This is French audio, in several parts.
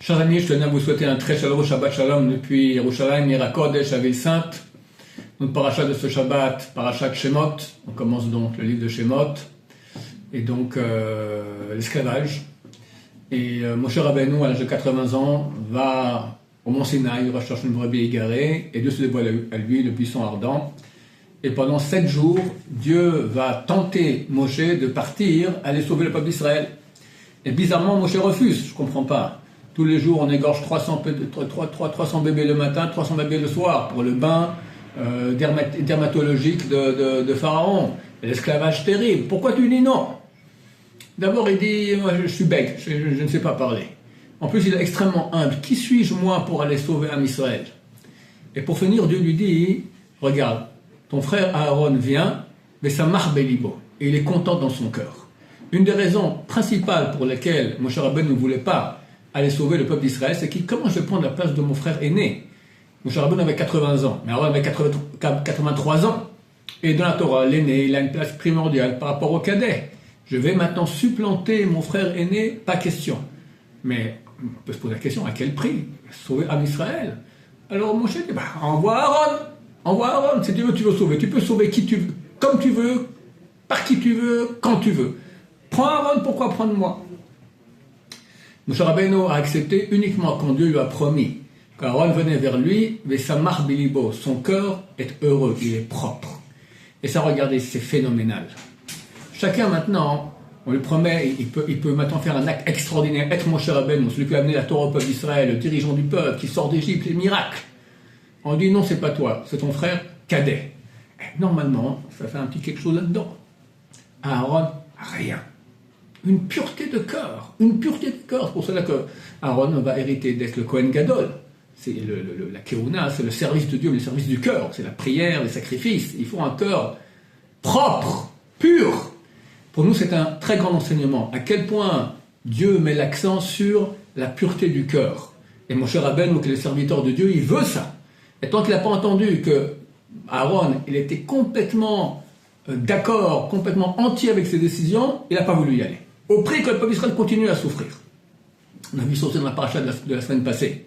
Chers amis, je tenais à vous souhaiter un très chaleureux Shabbat Shalom depuis Yerushalayim, Ira Kodesh, la ville sainte. Notre paracha de ce Shabbat, paracha de Shemot. On commence donc le livre de Shemot. Et donc l'esclavage. Et Moshe Rabbeinu, à l'âge de 80 ans, va au Mont Sinaï, il recherche une brebis égarée, et Dieu se dévoile à lui, le buisson ardent. Et pendant 7 jours, Dieu va tenter Moshe de partir, aller sauver le peuple d'Israël. Et bizarrement, Moshe refuse, je ne comprends pas. Tous les jours, on égorge 300 bébés le matin, 300 bébés le soir, pour le bain dermatologique de Pharaon. L'esclavage terrible. Pourquoi tu dis non? D'abord, il dit, moi, je suis bègue, je ne sais pas parler. En plus, il est extrêmement humble. Qui suis-je, moi, pour aller sauver Am Israël? Et pour finir, Dieu lui dit, regarde, ton frère Aaron vient, mais ça marche Bélibo. Et il est content dans son cœur. Une des raisons principales pour lesquelles Moshe Rabbeinu ne voulait pas aller sauver le peuple d'Israël, c'est qu'il, comment je vais prendre la place de mon frère aîné? Moshe Rabbeinu avait 80 ans, mais Aaron avait 83 ans. Et dans la Torah, l'aîné, il a une place primordiale par rapport au cadet. Je vais maintenant supplanter mon frère aîné, pas question. Mais on peut se poser la question, à quel prix? Sauver Am Israël? Alors Moshe dit, envoie Aaron. Envoie Aaron, si tu veux sauver. Tu peux sauver qui tu veux, comme tu veux, par qui tu veux, quand tu veux. Prends Aaron, pourquoi prendre moi? Moshe Rabbeinu a accepté uniquement quand Dieu lui a promis qu'Aaron venait vers lui, mais Samar Bilibo, son cœur est heureux, il est propre. Et ça, regardez, c'est phénoménal. Chacun maintenant, on lui promet, il peut maintenant faire un acte extraordinaire, être Moshe Rabbeinu, celui qui a amené la Torah au peuple d'Israël, le dirigeant du peuple, qui sort d'Égypte, les miracles. On dit non, c'est pas toi, c'est ton frère cadet. Et normalement, ça fait un petit quelque chose là-dedans. Aaron, rien. Une pureté de cœur. C'est pour cela que Aaron va hériter d'être le Kohen Gadol. C'est la Keuna, c'est le service de Dieu, le service du cœur. C'est la prière, les sacrifices. Il faut un cœur propre, pur. Pour nous, c'est un très grand enseignement. À quel point Dieu met l'accent sur la pureté du cœur. Et Moshe Rabbeinu, qui est le serviteur de Dieu, il veut ça. Et tant qu'il n'a pas entendu que Aaron, il était complètement d'accord, complètement entier avec ses décisions, il n'a pas voulu y aller. Au prix que le peuple d'Israël continue à souffrir. On a vu ça aussi dans la paracha de la semaine passée.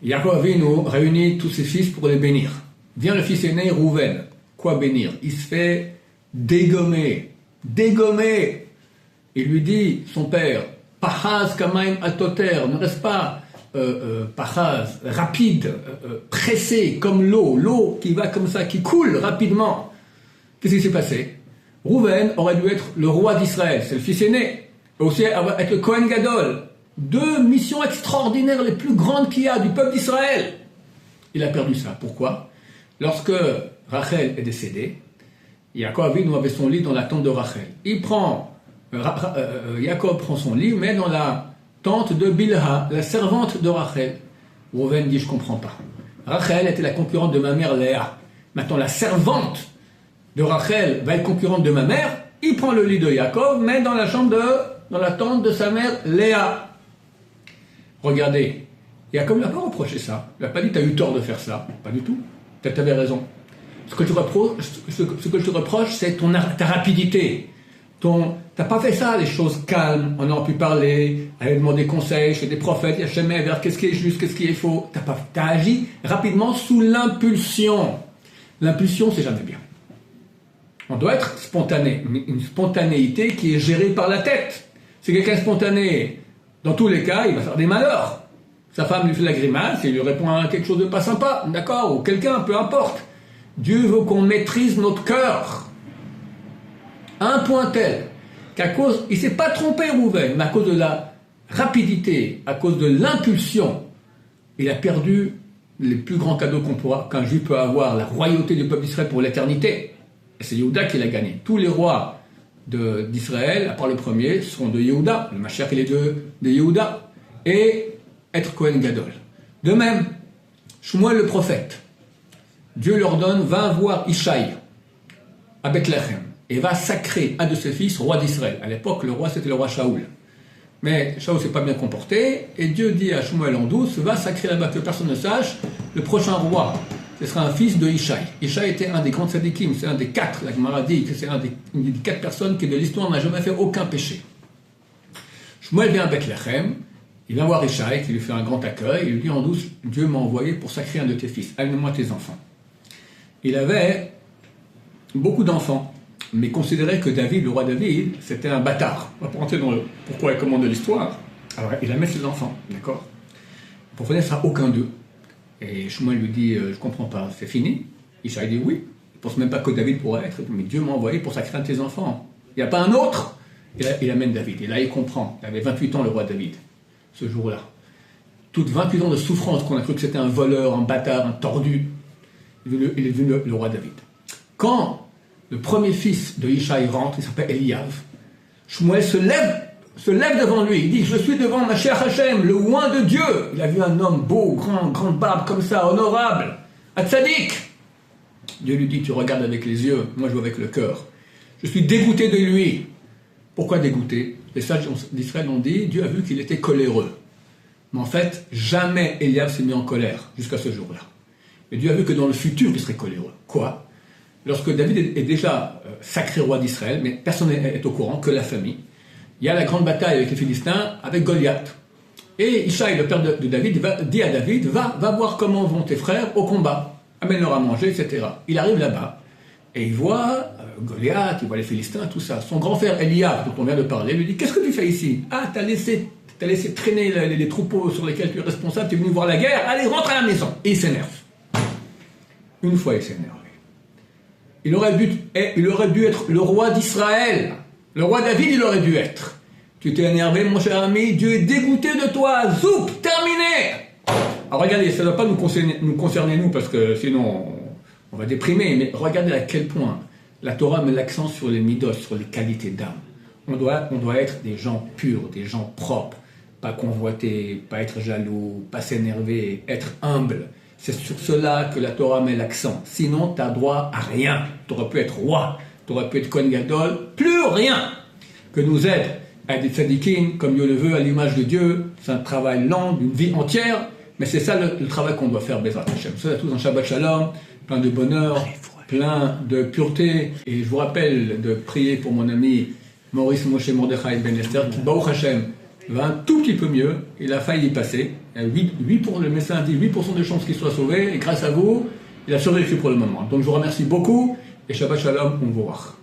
Yaakov Avinu réunit tous ses fils pour les bénir. Vient le fils aîné, Rouven. Quoi bénir? Il se fait dégommer. Il lui dit, son père, Pachaz kamaim atoter, ne reste pas Pachaz, rapide, pressé comme l'eau qui va comme ça, qui coule rapidement. Qu'est-ce qui s'est passé? Rouven aurait dû être le roi d'Israël, c'est le fils aîné, et aussi être le Kohen Gadol. 2 missions extraordinaires, les plus grandes qu'il y a du peuple d'Israël. Il a perdu ça. Pourquoi? Lorsque Rachel est décédée, Yaakov Avinu avait son lit dans la tente de Rachel. Yaakov prend son lit, met dans la tente de Bilha, la servante de Rachel. Rouven dit, je ne comprends pas. Rachel était la concurrente de ma mère Léa. Maintenant, la servante de Rachel va être concurrente de ma mère. Il prend le lit de Yaakov, met dans la tente de sa mère Léa. Regardez, Yaakov n'a pas reproché ça. Il n'a pas dit, tu as eu tort de faire ça. Pas du tout. Tu avais raison. Ce que je te reproche, c'est ta rapidité. Tu n'as pas fait ça, les choses calmes. On a pu parler, aller demander conseil chez des prophètes, jamais vers qu'est-ce qui est juste, qu'est-ce qui est faux. Tu as agi rapidement sous l'impulsion. L'impulsion, c'est jamais bien. On doit être spontané, mais une spontanéité qui est gérée par la tête. Si quelqu'un est spontané, dans tous les cas, il va faire des malheurs. Sa femme lui fait la grimace, il lui répond à quelque chose de pas sympa, d'accord, ou quelqu'un, peu importe. Dieu veut qu'on maîtrise notre cœur. À un point tel qu'à cause, il ne s'est pas trompé Rouven, mais à cause de la rapidité, à cause de l'impulsion, il a perdu les plus grands cadeaux qu'un juif peut avoir, la royauté du peuple d'Israël pour l'éternité. Et c'est Yehuda qui l'a gagné. Tous les rois d'Israël, à part le premier, seront de Yehuda. Le Mashiach, il est de Yehuda. Et être Kohen Gadol. De même, Shmuel le prophète, Dieu leur donne, va voir Ishaï à Bethléem et va sacrer un de ses fils roi d'Israël. À l'époque, le roi, c'était le roi Shaoul. Mais Shaoul s'est pas bien comporté, et Dieu dit à Shmuel en douce, va sacrer là-bas, que personne ne sache, le prochain roi, ce sera un fils de Ishaï. Ishaï était un des grands tzadikim, c'est un des 4, la Gemara dit que c'est une des 4 personnes qui de l'histoire n'a jamais fait aucun péché. Shmuel vient à Bethléem, Il vient voir Ishaï, qui lui fait un grand accueil, il lui dit en douce, Dieu m'a envoyé pour sacrer un de tes fils, amène-moi tes enfants. Il avait beaucoup d'enfants, mais considérait que David, le roi David, c'était un bâtard. On va pas rentrer dans le pourquoi et comment de l'histoire. Alors il amène ses enfants, d'accord? Pour venir, ça aucun d'eux. Et Shmuel lui dit, je comprends pas, c'est fini? Ishaï dit oui. Il pense même pas que David pourrait être, mais Dieu m'a envoyé pour sacrer un de tes enfants. Il n'y a pas un autre? Il amène David. Et là, il comprend. Il avait 28 ans, le roi David, ce jour-là. Toutes 28 ans de souffrance, qu'on a cru que c'était un voleur, un bâtard, un tordu. Il est devenu le roi David. Quand le premier fils de Ishaï rentre, il s'appelle Eliav, Shmuel se lève devant lui. Il dit, je suis devant ma chère Hachem, le oint de Dieu. Il a vu un homme beau, grande barbe comme ça, honorable, un tzaddik. Dieu lui dit, tu regardes avec les yeux, moi je vois avec le cœur. Je suis dégoûté de lui. Pourquoi dégoûté? Les sages d'Israël ont dit, Dieu a vu qu'il était coléreux. Mais en fait, jamais Eliav s'est mis en colère jusqu'à ce jour-là. Mais Dieu a vu que dans le futur, il serait coléreux. Quoi? Lorsque David est déjà sacré roi d'Israël, mais personne n'est au courant, que la famille, il y a la grande bataille avec les Philistins, avec Goliath. Et Ishaï, le père de David, dit à David, va voir comment vont tes frères au combat. Amène-leur à manger, etc. Il arrive là-bas, et il voit Goliath, il voit les Philistins, tout ça. Son grand frère Eliab, dont on vient de parler, lui dit, qu'est-ce que tu fais ici? Ah, t'as laissé traîner les troupeaux sur lesquels tu es responsable, tu es venu voir la guerre, allez, rentre à la maison. Et il s'énerve. Une fois, il s'énerve. Il aurait dû être le roi d'Israël. Le roi David, il aurait dû être. Tu t'es énervé, mon cher ami, Dieu est dégoûté de toi. Zoup, terminé. Alors regardez, ça ne doit pas nous concerner, nous, parce que sinon, on va déprimer. Mais regardez à quel point la Torah met l'accent sur les midos, sur les qualités d'âme. On doit être des gens purs, des gens propres. Pas convoiter, pas être jaloux, pas s'énerver, être humble. C'est sur cela que la Torah met l'accent. Sinon, tu n'as droit à rien. Tu aurais pu être roi, tu aurais pu être Kohen Gadol, plus rien. Que nous aide à être des tzadikim, comme Dieu le veut, à l'image de Dieu. C'est un travail lent, d'une vie entière, mais c'est ça le travail qu'on doit faire, Bezrat Hashem. Je vous souhaite à tous un Shabbat Shalom, plein de bonheur, plein de pureté. Et je vous rappelle de prier pour mon ami Maurice Moshe Mordechai Ben Esther, qui, Baruch Hashem, va un tout petit peu mieux. Il a failli y passer. Il y a 8 pour le médecin dit 8% de chances qu'il soit sauvé. Et grâce à vous, il a survécu pour le moment. Donc je vous remercie beaucoup. Et Shabbat Shalom, on vous revoit.